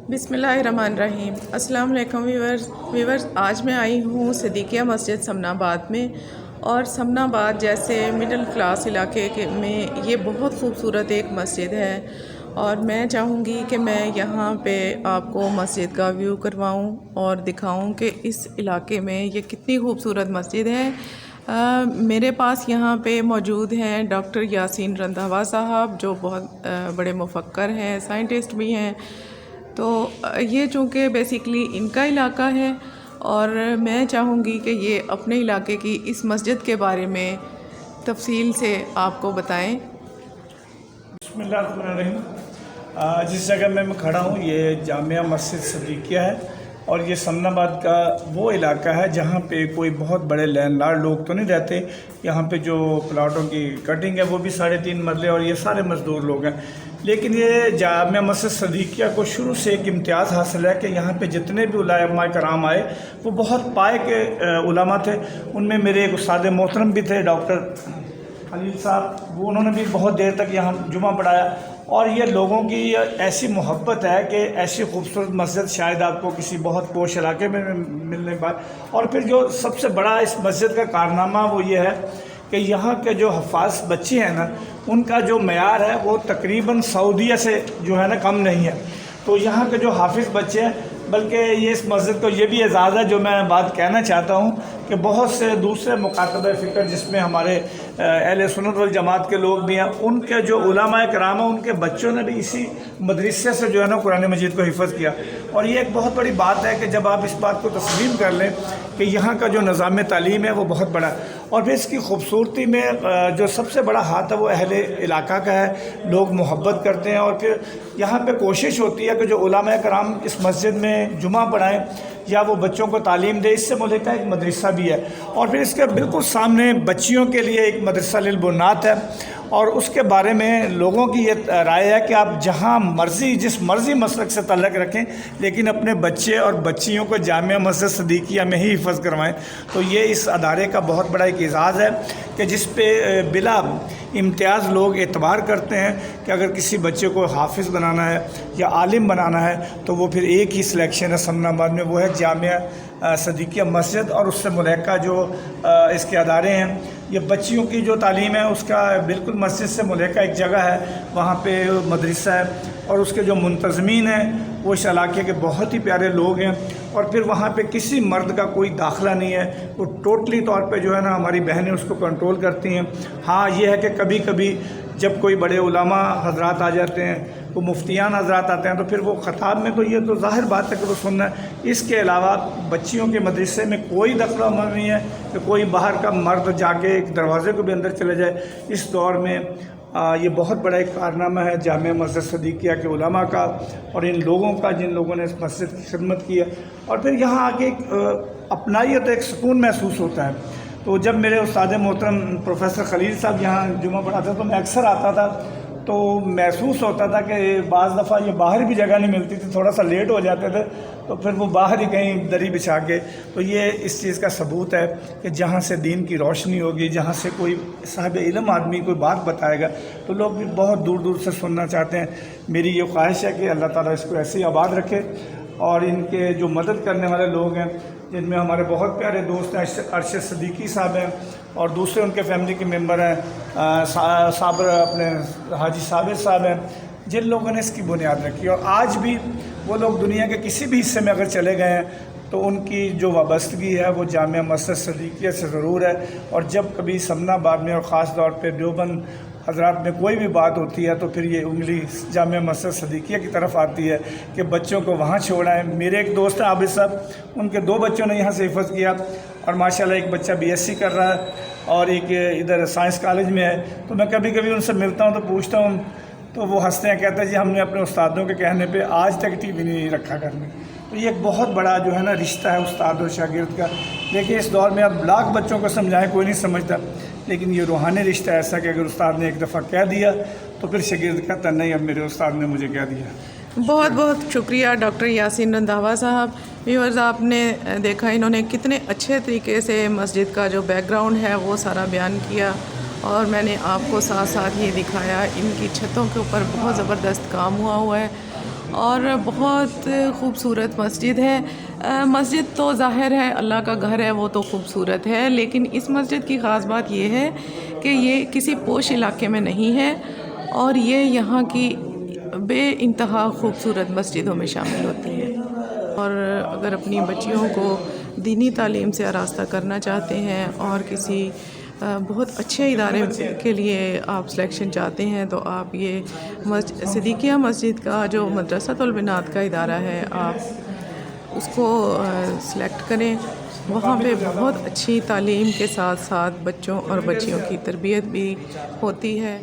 بسم اللہ الرحمن الرحیم۔ السلام علیکم ویورز، آج میں آئی ہوں صدیقیہ مسجد سمن آباد میں، اور سمن آباد جیسے مڈل کلاس علاقے میں یہ بہت خوبصورت ایک مسجد ہے، اور میں چاہوں گی کہ میں یہاں پہ آپ کو مسجد کا ویو کرواؤں اور دکھاؤں کہ اس علاقے میں یہ کتنی خوبصورت مسجد ہے۔ میرے پاس یہاں پہ موجود ہیں ڈاکٹر یاسین رندھاوا صاحب، جو بہت بڑے مفکر ہیں، سائنٹسٹ بھی ہیں۔ تو یہ چونکہ بیسیکلی ان کا علاقہ ہے، اور میں چاہوں گی کہ یہ اپنے علاقے کی اس مسجد کے بارے میں تفصیل سے آپ کو بتائیں۔ بسم اللہ الرحمن الرحیم۔ جس جگہ میں کھڑا ہوں یہ جامعہ مسجد صدیقیہ ہے، اور یہ سمن آباد کا وہ علاقہ ہے جہاں پہ کوئی بہت بڑے لینڈ لارڈ لوگ تو نہیں رہتے۔ یہاں پہ جو پلاٹوں کی کٹنگ ہے وہ بھی 3.5 مرلے، اور یہ سارے مزدور لوگ ہیں۔ لیکن یہ جامعہ مسجد صدیقیہ کو شروع سے ایک امتیاز حاصل ہے کہ یہاں پہ جتنے بھی علماء کرام آئے وہ بہت پائے کے علماء تھے۔ ان میں میرے ایک استاد محترم بھی تھے، ڈاکٹر خلیل صاحب، وہ انہوں نے بھی بہت دیر تک یہاں جمعہ پڑھایا۔ اور یہ لوگوں کی ایسی محبت ہے کہ ایسی خوبصورت مسجد شاید آپ کو کسی بہت پوش علاقے میں ملنے پائے۔ اور پھر جو سب سے بڑا اس مسجد کا کارنامہ وہ یہ ہے کہ یہاں کے جو حفاظ بچے ہیں نا، ان کا جو معیار ہے وہ تقریباً سعودیہ سے جو ہے نا کم نہیں ہے۔ تو یہاں کے جو حافظ بچے ہیں، بلکہ یہ اس مسجد کو یہ بھی اعزاز ہے، جو میں بات کہنا چاہتا ہوں کہ بہت سے دوسرے مکاتبہ فکر جس میں ہمارے اہل سنت والجماعت کے لوگ بھی ہیں، ان کے جو علماء کرام ہیں ان کے بچوں نے بھی اسی مدرسے سے جو ہے نا قرآن مجید کو حفظ کیا۔ اور یہ ایک بہت بڑی بات ہے کہ جب آپ اس بات کو تسلیم کر لیں کہ یہاں کا جو نظام تعلیم ہے وہ بہت بڑا ہے، اور پھر اس کی خوبصورتی میں جو سب سے بڑا ہاتھ ہے وہ اہل علاقہ کا ہے۔ لوگ محبت کرتے ہیں، اور پھر یہاں پہ کوشش ہوتی ہے کہ جو علماء کرام اس مسجد میں جمعہ پڑھائیں یا وہ بچوں کو تعلیم دے۔ اس سے ملکہ ایک مدرسہ بھی ہے، اور پھر اس کے بالکل سامنے بچیوں کے لیے ایک مدرسہ للبنات ہے۔ اور اس کے بارے میں لوگوں کی یہ رائے ہے کہ آپ جہاں مرضی جس مرضی مسلک سے تعلق رکھیں، لیکن اپنے بچے اور بچیوں کو جامعہ مسجد صدیقیہ میں ہی حفظ کروائیں۔ تو یہ اس ادارے کا بہت بڑا ایک اعزاز ہے کہ جس پہ بلا امتیاز لوگ اعتبار کرتے ہیں کہ اگر کسی بچے کو حافظ بنانا ہے یا عالم بنانا ہے تو وہ پھر ایک ہی سلیکشن ہے سمن آباد میں، وہ ہے جامعہ صدیقیہ مسجد۔ اور اس سے ملحقہ جو اس کے ادارے ہیں، یہ بچیوں کی جو تعلیم ہے اس کا بالکل مسجد سے ملحقہ ایک جگہ ہے، وہاں پہ مدرسہ ہے، اور اس کے جو منتظمین ہیں وہ اس علاقے کے بہت ہی پیارے لوگ ہیں۔ اور پھر وہاں پہ کسی مرد کا کوئی داخلہ نہیں ہے، وہ ٹوٹلی طور پہ جو ہے نا ہماری بہنیں اس کو کنٹرول کرتی ہیں۔ ہاں یہ ہے کہ کبھی کبھی جب کوئی بڑے علماء حضرات آ جاتے ہیں، وہ مفتیان حضرات آتے ہیں، تو پھر وہ خطاب میں تو یہ تو ظاہر بات ہے کہ وہ سننا ہے۔ اس کے علاوہ بچیوں کے مدرسے میں کوئی دخل و عمل نہیں ہے کہ کوئی باہر کا مرد جا کے ایک دروازے کو بھی اندر چلے جائے۔ اس دور میں یہ بہت بڑا ایک کارنامہ ہے جامعہ مسجد صدیقیہ کے علماء کا، اور ان لوگوں کا جن لوگوں نے اس مسجد کی خدمت کی ہے۔ اور پھر یہاں آ کے ایک اپنائیت، ایک سکون محسوس ہوتا ہے۔ تو جب میرے استاد محترم پروفیسر خلیل صاحب یہاں جمعہ پڑھاتے تو میں اکثر آتا تھا، تو محسوس ہوتا تھا کہ بعض دفعہ یہ باہر بھی جگہ نہیں ملتی تھی، تھوڑا سا لیٹ ہو جاتے تھے تو پھر وہ باہر ہی کہیں دری بچھا کے۔ تو یہ اس چیز کا ثبوت ہے کہ جہاں سے دین کی روشنی ہوگی، جہاں سے کوئی صاحب علم آدمی کوئی بات بتائے گا تو لوگ بھی بہت دور دور سے سننا چاہتے ہیں۔ میری یہ خواہش ہے کہ اللہ تعالیٰ اس کو ایسے ہی آباد رکھے، اور ان کے جو مدد کرنے والے لوگ ہیں، جن میں ہمارے بہت پیارے دوست ہیں ارشد صدیقی صاحب ہیں، اور دوسرے ان کے فیملی کے ممبر ہیں، صابر اپنے حاجی صابر صاحب ہیں، جن لوگوں نے اس کی بنیاد رکھی۔ اور آج بھی وہ لوگ دنیا کے کسی بھی حصے میں اگر چلے گئے ہیں تو ان کی جو وابستگی ہے وہ جامعہ مسجد صدیقیہ سے ضرور ہے۔ اور جب کبھی سمن آباد میں اور خاص طور پہ دیوبند حضرات میں کوئی بھی بات ہوتی ہے تو پھر یہ انگلی جامعہ مسجد صدیقیہ کی طرف آتی ہے کہ بچوں کو وہاں چھوڑائیں۔ میرے ایک دوست ہیں عابد صاحب، ان کے 2 بچوں نے یہاں سے حفظ کیا، اور ماشاءاللہ ایک بچہ BSc کر رہا ہے اور ایک ادھر سائنس کالج میں ہے۔ تو میں کبھی کبھی ان سے ملتا ہوں تو پوچھتا ہوں تو وہ ہنستے ہیں، کہتے ہیں جی ہم نے اپنے استادوں کے کہنے پہ آج تک ٹی وی نہیں رکھا گھر میں۔ تو یہ ایک بہت بڑا جو ہے نا رشتہ ہے استاد اور شاگرد کا۔ لیکن اس دور میں اب لاکھ بچوں کو سمجھائیں کوئی نہیں سمجھتا، لیکن یہ روحانی رشتہ ایسا کہ اگر استاد نے ایک دفعہ کہہ دیا تو پھر شاگرد کہتا نہیں اب میرے استاد نے مجھے کہہ دیا۔ بہت بہت شکریہ ڈاکٹر یاسین رندھاوا صاحب۔ ویورز، آپ نے دیکھا انہوں نے کتنے اچھے طریقے سے مسجد کا جو بیک گراؤنڈ ہے وہ سارا بیان کیا، اور میں نے آپ کو ساتھ ساتھ یہ دکھایا ان کی چھتوں کے اوپر بہت زبردست کام ہوا ہے، اور بہت خوبصورت مسجد ہے۔ مسجد تو ظاہر ہے اللہ کا گھر ہے، وہ تو خوبصورت ہے، لیکن اس مسجد کی خاص بات یہ ہے کہ یہ کسی پوش علاقے میں نہیں ہے اور یہ یہاں کی بے انتہا خوبصورت مسجدوں میں شامل ہوتی ہے۔ اور اگر اپنی بچیوں کو دینی تعلیم سے آراستہ کرنا چاہتے ہیں اور کسی بہت اچھے ادارے کے لیے آپ سلیکشن چاہتے ہیں تو آپ یہ صدیقیہ مسجد کا جو مدرسۃ البنات کا ادارہ ہے آپ اس کو سلیکٹ کریں۔ وہاں پہ بہت اچھی تعلیم کے ساتھ ساتھ بچوں اور بچیوں کی تربیت بھی ہوتی ہے۔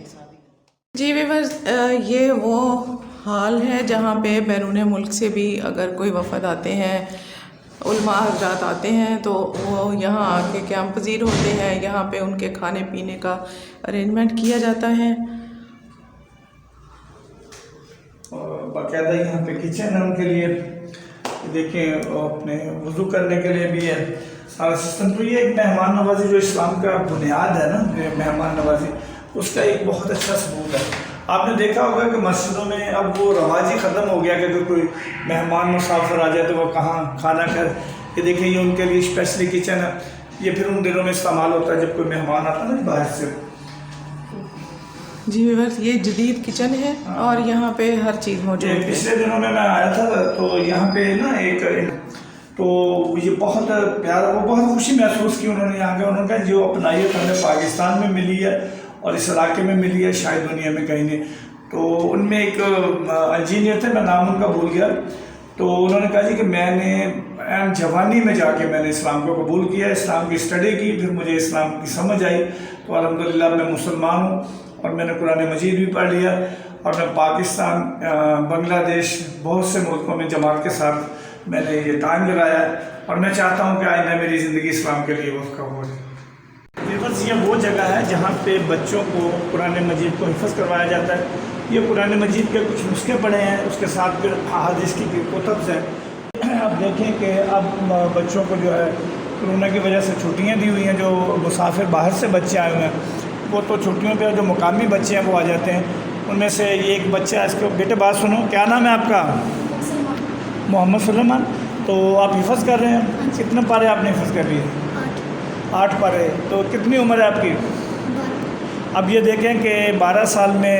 جی ویورز، یہ وہ حال ہے جہاں پہ بیرون ملک سے بھی اگر کوئی وفد آتے ہیں، علماء حضرات آتے ہیں تو وہ یہاں آ کے قیام پذیر ہوتے ہیں۔ یہاں پہ ان کے کھانے پینے کا ارینجمنٹ کیا جاتا ہے۔ اور باقاعدہ یہاں پہ کچن ہے ان کے لیے، دیکھیں اپنے وضو کرنے کے لیے بھی ہے سارا سسٹم۔ تو یہ ایک مہمان نوازی جو اسلام کا بنیاد ہے نا، مہمان نوازی، اس کا ایک بہت اچھا ثبوت ہے۔ آپ نے دیکھا ہوگا کہ مسجدوں میں اب وہ رواج ہی ختم ہو گیا کہ اگر کوئی مہمان مسافر آ جائے تو وہ کہاں کھانا کھائے۔ یہ دیکھیں یہ ان کے لیے اسپیشلی کچن ہے، یہ پھر ان دنوں میں استعمال ہوتا ہے جب کوئی مہمان آتا ہے نا باہر سے۔ جی ویورز، یہ جدید کچن ہے اور یہاں پہ ہر چیز موجود ہے۔ پچھلے دنوں میں آیا تھا تو یہاں پہ نا ایک تو یہ بہت پیارا، وہ بہت خوشی محسوس کی انہوں نے یہاں کے، انہوں نے کہا جو اپنائیت ہمیں پاکستان میں ملی ہے اور اس علاقے میں ملی ہے شاید دنیا میں کہیں نہیں۔ تو ان میں ایک انجینئر تھے، میں نام ان کا بھول گیا، تو انہوں نے کہا جی کہ میں نے جوانی میں جا کے میں نے اسلام کو قبول کیا، اسلام کی اسٹڈی کی، پھر مجھے اسلام کی سمجھ آئی تو الحمدللہ میں مسلمان ہوں اور میں نے قرآن مجید بھی پڑھ لیا اور میں پاکستان، بنگلہ دیش، بہت سے ملکوں میں جماعت کے ساتھ میں نے یہ ٹائم لگایا ہے اور میں چاہتا ہوں کہ آئندہ میری زندگی اسلام کے لیے وقف ہو جائے۔ ویورز، یہ وہ جگہ ہے جہاں پہ بچوں کو قرآن مجید کو حفظ کروایا جاتا ہے۔ یہ قرآن مجید کے کچھ نسخے پڑھے ہیں، اس کے ساتھ پھر احادیث کی کتب ہیں۔ اب دیکھیں کہ اب بچوں کو جو ہے کرونا کی وجہ سے چھٹیاں دی ہوئی ہیں، جو مسافر باہر سے بچے آئے ہوئے ہیں وہ تو چھٹیوں پہ جو مقامی بچے ہیں وہ آ جاتے ہیں۔ ان میں سے یہ ایک بچہ ہے، اس کو بیٹے بات سنو، کیا نام ہے آپ کا؟ محمد سلیمان۔ تو آپ حفظ کر رہے ہیں، کتنے پارے آپ نے حفظ کر لیے؟ 8 پارے۔ تو کتنی عمر ہے آپ کی؟ اب یہ دیکھیں کہ 12 سال میں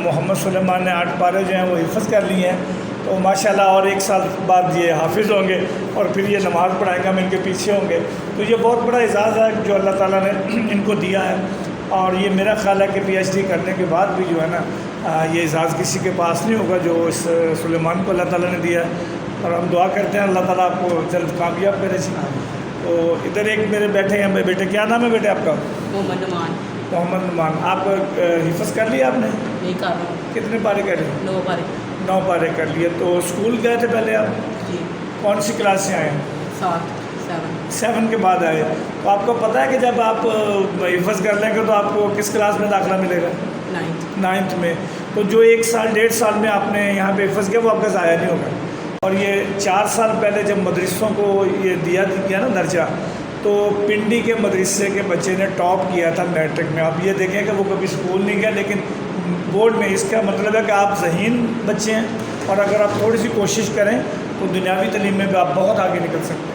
محمد سلیمان نے 8 پارے جو ہیں وہ حفظ کر لیے ہیں، تو ماشاءاللہ اور 1 سال بعد یہ حافظ ہوں گے اور پھر یہ نماز پڑھائیں گے، ہم ان کے پیچھے ہوں گے۔ تو یہ بہت بڑا اعزاز ہے جو اللہ تعالیٰ نے ان کو دیا ہے، اور یہ میرا خیال ہے کہ پی ایچ ڈی کرنے کے بعد بھی جو ہے نا یہ اعزاز کسی کے پاس نہیں ہوگا جو اس سلیمان کو اللہ تعالیٰ نے دیا ہے، اور ہم دعا کرتے ہیں اللہ تعالیٰ آپ کو جلد کامیاب کرے۔ تو ادھر ایک میرے بیٹھے ہیں بیٹے، کیا نام ہے بیٹے آپ کا؟ محمد نعمان۔ محمد نعمان۔ آپ حفظ کر لیا آپ نے؟ نہیں کر رہا ہوں۔ کتنے پارے کر لیے؟ 9 پارے۔ 9 پارے کر لیے۔ تو اسکول گئے تھے پہلے آپ؟ جی۔ کون سی کلاس سے آئے ہیں؟ 7 کے بعد آئے۔ تو آپ کو پتہ ہے کہ جب آپ حفظ کر لیں گے تو آپ کو کس کلاس میں داخلہ ملے گا؟ 9th میں۔ تو جو 1 سال 1.5 سال میں آپ نے یہاں پہ حفظ کیا وہ آپ کا ضائع نہیں ہوگا۔ اور یہ 4 سال پہلے جب مدرسوں کو یہ دیا نا درجہ، تو پنڈی کے مدرسے کے بچے نے ٹاپ کیا تھا میٹرک میں۔ آپ یہ دیکھیں کہ وہ کبھی اسکول نہیں گیا لیکن بورڈ میں، اس کا مطلب ہے کہ آپ ذہین بچے ہیں، اور اگر آپ تھوڑی سی کوشش کریں تو دنیاوی تعلیم میں بھی آپ بہت آگے نکل سکتے ہیں۔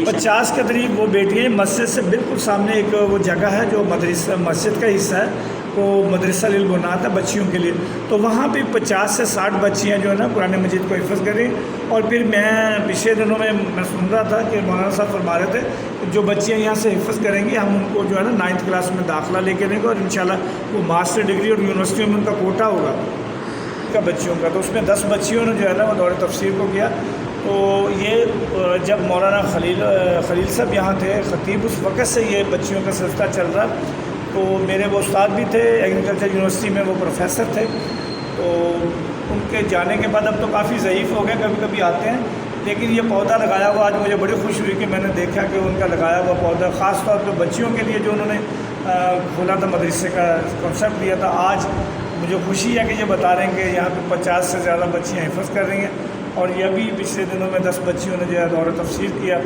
50 کے قریب وہ بیٹیاں، مسجد سے بالکل سامنے ایک وہ جگہ ہے جو مسجد کا حصہ ہے، وہ مدرسہ للبنات ہے بچیوں کے لیے، تو وہاں پہ 50 سے 60 بچیاں جو ہے نا قرآن مجید کو حفظ کریں۔ اور پھر میں پچھلے دنوں میں سن رہا تھا کہ مولانا صاحب فرما رہے تھے کہ جو بچیاں یہاں سے حفظ کریں گی ہم ان کو جو ہے نا 9th کلاس میں داخلہ لے کے دیں گے، اور انشاءاللہ وہ ماسٹر ڈگری اور یونیورسٹیوں میں ان کا کوٹا ہوگا کا بچیوں کا۔ تو اس میں 10 بچیوں نے جو ہے نا وہ دور تفسیر کو کیا۔ تو یہ جب مولانا خلیل صاحب یہاں تھے خطیب، اس وقت سے یہ بچیوں کا سلسلہ چل رہا۔ تو میرے وہ استاد بھی تھے ایگریکلچر یونیورسٹی میں، وہ پروفیسر تھے، تو ان کے جانے کے بعد اب تو کافی ضعیف ہو گئے، کبھی کبھی آتے ہیں، لیکن یہ پودا لگایا ہوا آج مجھے بڑی خوش ہوئی کہ میں نے دیکھا کہ ان کا لگایا ہوا پودا، خاص طور پہ بچیوں کے لیے جو انہوں نے کھولا تھا مدرسے کا کنسیپٹ دیا تھا۔ آج مجھے خوشی ہے کہ یہ بتا رہے ہیں کہ یہاں پہ 50 سے زیادہ بچیاں حفظ کر رہی ہیں، اور یہ بھی پچھلے دنوں میں 10 بچیوں نے جو ہے دور تفسیر کیا۔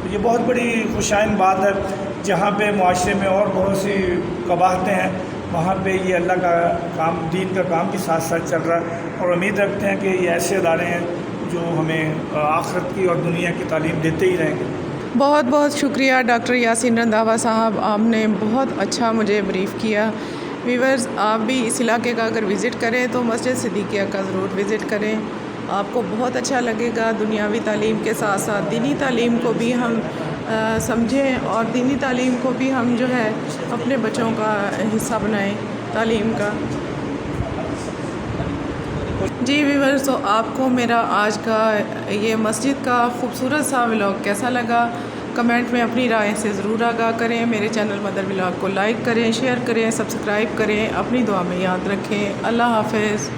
تو یہ بہت بڑی خوشائن بات ہے، جہاں پہ معاشرے میں اور بہت سی قباحتیں ہیں وہاں پہ یہ اللہ کا کام، دین کا کام بھی ساتھ ساتھ چل رہا ہے، اور امید رکھتے ہیں کہ یہ ایسے ادارے ہیں جو ہمیں آخرت کی اور دنیا کی تعلیم دیتے ہی رہیں گے۔ بہت بہت شکریہ ڈاکٹر یاسین رنداوا صاحب، آپ نے بہت اچھا مجھے بریف کیا۔ ویورز، آپ بھی اس علاقے کا اگر وزٹ کریں تو مسجد صدیقیہ کا ضرور وزٹ کریں، آپ کو بہت اچھا لگے گا۔ دنیاوی تعلیم کے ساتھ ساتھ دینی تعلیم کو بھی ہم سمجھیں، اور دینی تعلیم کو بھی ہم جو ہے اپنے بچوں کا حصہ بنائیں تعلیم کا۔ جی ویورز، تو آپ کو میرا آج کا یہ مسجد کا خوبصورت سا ولاگ کیسا لگا؟ کمنٹ میں اپنی رائے سے ضرور آگاہ کریں۔ میرے چینل مدر ولاگ کو لائک کریں، شیئر کریں، سبسکرائب کریں، اپنی دعا میں یاد رکھیں۔ اللہ حافظ۔